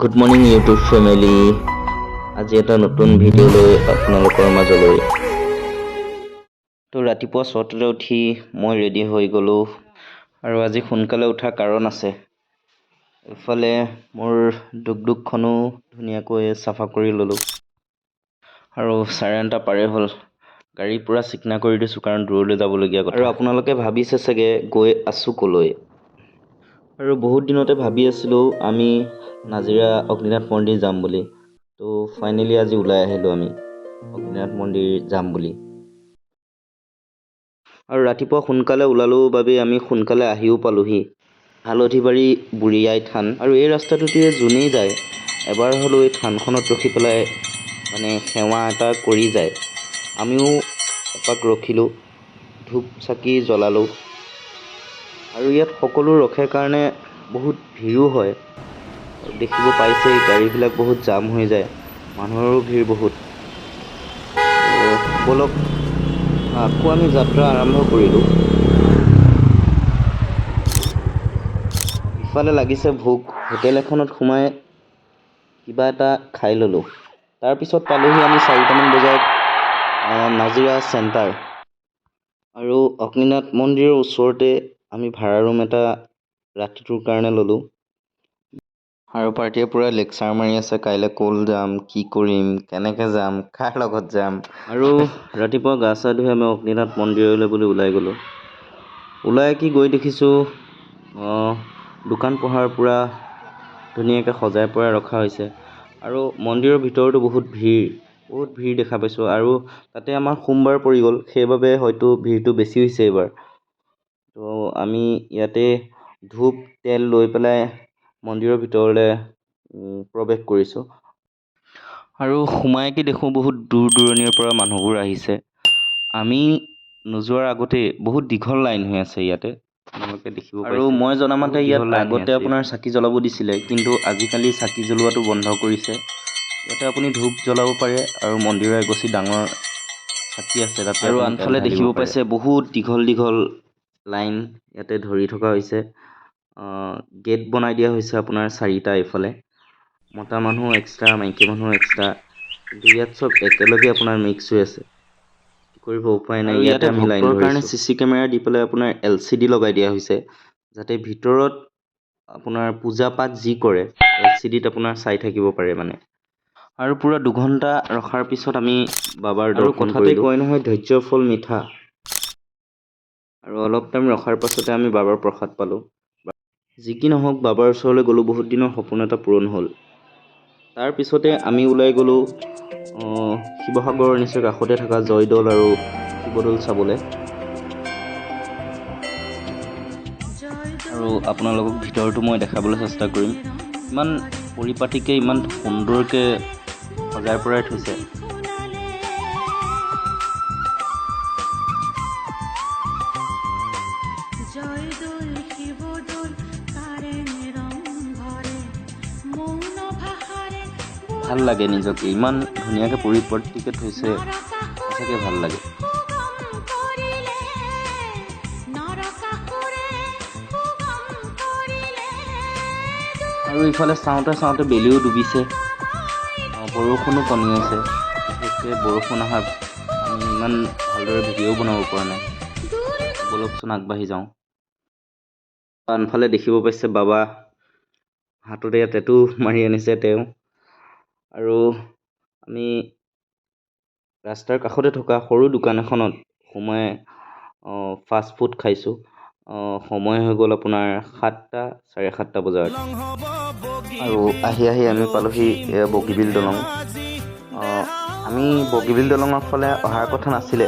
Good morning YouTube family. আজি এটা নতুন ভিডিঅ' লৈ আপোনালোকৰ মাজলৈ। তো ৰাতিপুৱা 6টাতে উঠি মই ৰেডি হৈ গ'লোঁ আৰু আজি সোনকালে উঠাৰ কাৰণ আছে। ইফালে মোৰ দুকখনো ধুনীয়াকৈ চাফা কৰি ল'লোঁ আৰু 9:30 পাৰে হ'ল। গাড়ী পূৰা চিকনা কৰি দিছোঁ কাৰণ দূৰলৈ যাবলগীয়া কথা। আৰু আপোনালোকে ভাবিছে চাগে গৈ আছোঁ ক'লৈ। আৰু বহুত দিনতে ভাবি আছিলোঁ আমি নাজিৰা অগ্নিনাথ মন্দিৰ যাম বুলি। তো ফাইনেলি আজি ওলাই আহিলোঁ আমি অগ্নিনাথ মন্দিৰ যাম বুলি। আৰু ৰাতিপুৱা সোনকালে ওলালোঁ বাবে আমি সোনকালে আহিও পালোঁহি হালধিবাৰী বুঢ়ী আই থান। আৰু এই ৰাস্তাটোতে যোনেই যায় এবাৰ হ'লেও এই থানখনত ৰখি পেলাই মানে সেৱা এটা কৰি যায়। আমিও এপাক ৰখিলোঁ, ধূপ চাকি জ্বলালোঁ। আৰু ইয়াত সকলো ৰখে কাৰণে বহুত ভিৰো হয়। আৰু দেখিব পাইছেই গাড়ীবিলাক বহুত জাম হৈ যায়, মানুহৰো ভিৰ বহুত। ব'লক আকৌ আমি যাত্ৰা আৰম্ভ কৰিলোঁ। ইফালে লাগিছে ভোক, হোটেল এখনত সোমাই কিবা এটা খাই ল'লোঁ। তাৰপিছত পালোঁহি আমি 4টামান বজাত নাজিৰা চেণ্টাৰ। আৰু অগ্নিনাথ মন্দিৰৰ ওচৰতে আমি ভাড়া ৰুম এটা ৰাতিটোৰ কাৰণে ল'লোঁ। আৰু পাৰ্টীয়ে পূৰা লেকচাৰ মাৰি আছে, কাইলৈ ক'ল যাম, কি কৰিম, কেনেকৈ যাম, কাৰ লগত যাম। আৰু ৰাতিপুৱা গা চা ধুই আমি অগ্নিনাথ মন্দিৰলৈ বুলি ওলাই গ'লোঁ। ওলাই কি গৈ দেখিছোঁ দোকান পোহাৰ পূৰা ধুনীয়াকৈ সজাই পৰাই ৰখা হৈছে। আৰু মন্দিৰৰ ভিতৰতো বহুত ভিৰ দেখা পাইছোঁ। আৰু তাতে আমাৰ সোমবাৰ পৰি গ'ল, সেইবাবে হয়তো ভিৰটো বেছি হৈছে এইবাৰ। তো আমি ইয়াতে ধূপ তেল লৈ পেলাই মন্দিৰৰ ভিতৰলৈ প্ৰৱেশ কৰিছোঁ। আৰু সোমাই কি দেখোঁ বহুত দূৰ দূৰণিৰ পৰা মানুহবোৰ আহিছে। আমি নোযোৱাৰ আগতেই বহুত দীঘল লাইন হৈ আছে ইয়াতে, আপোনালোকে দেখিব পাইছে। আৰু মই জনামতে ইয়াত আগতে আপোনাৰ চাকি জ্বলাব দিছিলে, কিন্তু আজিকালি চাকি জ্বলোৱাটো বন্ধ কৰিছে। ইয়াতে আপুনি ধূপ জ্বলাব পাৰে আৰু মন্দিৰৰ এগছি ডাঙৰ চাকি আছে তাতে। আৰু আনফালে দেখিব পাইছে বহুত দীঘল লাইন ইয়াতে ধৰি থকা হৈছে। গেট বনাই দিয়া হৈছে আপোনাৰ 4টা এইফালে। মতা মানুহ এক্সট্ৰা, মাইকী মানুহ এক্সট্ৰা, কিন্তু ইয়াত চব একেলগে আপোনাৰ মিক্স হৈ আছে। কি কৰিব উপায় নাই। ইয়াতে আমি ভক্তৰ কাৰণে CC কেমেৰা দি পেলাই আপোনাৰ LCD লগাই দিয়া হৈছে, যাতে ভিতৰত আপোনাৰ পূজা পাঠ যি কৰে LCDত আপোনাৰ চাই থাকিব পাৰে মানে। আৰু পূৰা 2 ঘণ্টা ৰখাৰ পিছত আমি বাবাৰ দৰ্শন কৰিলোঁ। আৰু কথাতে কয় নহয় ধৈৰ্য্যৰ ফল মিঠা। আৰু অলপ টাইম ৰখাৰ পাছতে আমি বাবাৰ প্ৰসাদ পালোঁ। যি কি নহওক বাবাৰ ওচৰলৈ গ'লোঁ, বহুত দিনৰ সপোন এটা পূৰণ হ'ল। তাৰপিছতে আমি ওলাই গ'লোঁ শিৱসাগৰৰ নিচেই কাষতে থকা জয়দৌল আৰু শিৱদৌল চাবলৈ। আৰু আপোনালোকক ভিতৰতো মই দেখাবলৈ চেষ্টা কৰিম। ইমান পৰিপাটিকৈ ইমান সুন্দৰকৈ সজাই পৰাই থৈছে। ভাল লাগে নিজকে, ইমান ধুনীয়াকৈ পৰিপাটিকৈ থৈছে, সঁচাকৈ ভাল লাগে। আৰু ইফালে চাওঁতে বেলিও ডুবিছে, বৰষুণো কণিয়াইছে। বিশেষকৈ বৰষুণ অহাৰ আমি ইমান ভালদৰে ভিডিঅ'ও বনাব পৰা নাই। ব'লকচোন আগবাঢ়ি যাওঁ। আনফালে দেখিব পাইছে বাবা হাততে টেটু মাৰি আনিছে তেওঁ। আৰু আমি ৰাস্তাৰ কাষতে থকা সৰু দোকান এখনত সোমাই ফাষ্ট ফুড খাইছোঁ। সময় হৈ গ'ল আপোনাৰ 7টা 7:30 বজাত। আৰু আহি আমি পালোঁহি বগীবিল দলং। আমি বগীবিল দলঙৰ ফালে অহাৰ কথা নাছিলে,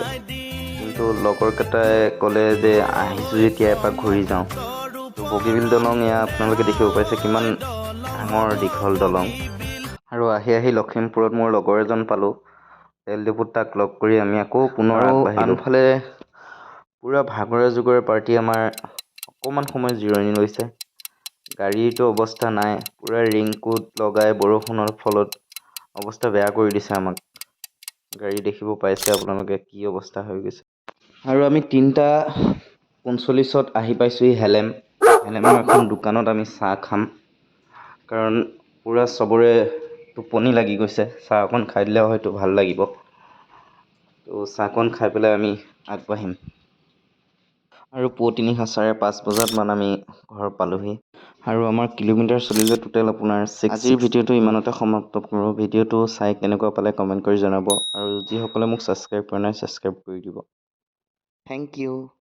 কিন্তু লগৰকেইটাই ক'লে যে আহিছোঁ যেতিয়া এপাক ঘূৰি যাওঁ। তো বগীবিল দলং এয়া আপোনালোকে দেখিব পাইছে কিমান ডাঙৰ দীঘল দলং। আৰু আহি লখিমপুৰত মোৰ লগৰ এজন পালোঁ। তেল ডিপুত তাক লগ কৰি আমি আকৌ পুনৰ আগবাঢ়িলোঁ। আনফালে পূৰা ভাগৰে জোগৰে পাৰ্টি আমাৰ অকণমান সময় জিৰণি লৈছে। গাড়ীৰতো অৱস্থা নাই, পূৰা ৰেইনকোট লগাই বৰষুণৰ ফলত অৱস্থা বেয়া কৰি দিছে আমাক। গাড়ী দেখিব পাইছে আপোনালোকে কি অৱস্থা হৈ গৈছে। আৰু আমি 3:45 আহি পাইছোঁহি হেলেমৰ এখন দোকানত আমি চাহ খাম। কাৰণ পূৰা চবৰে টোপনি লাগি গৈছে, চাহ অকণ খাই দিলে হয়তো ভাল লাগিব। তো চাহকণ খাই পেলাই আমি আগবাঢ়িম। আৰু পুৱতি নিশা 5:30 বজাত আমি ঘৰ পালোহি। আৰু আমাৰ কিলোমিটাৰ চলিলে টোটেল আপোনাৰ 6। আজিৰ ভিডিঅ'টো ইমানতে সমাপ্ত কৰোঁ। ভিডিঅ'টো চাই কেনেকুৱা পালে কমেণ্ট কৰি জনাব। আৰু যিসকলে মোক ছাবস্ক্ৰাইব কৰা নাই ছাবস্ক্ৰাইব কৰি দিব। Thank U.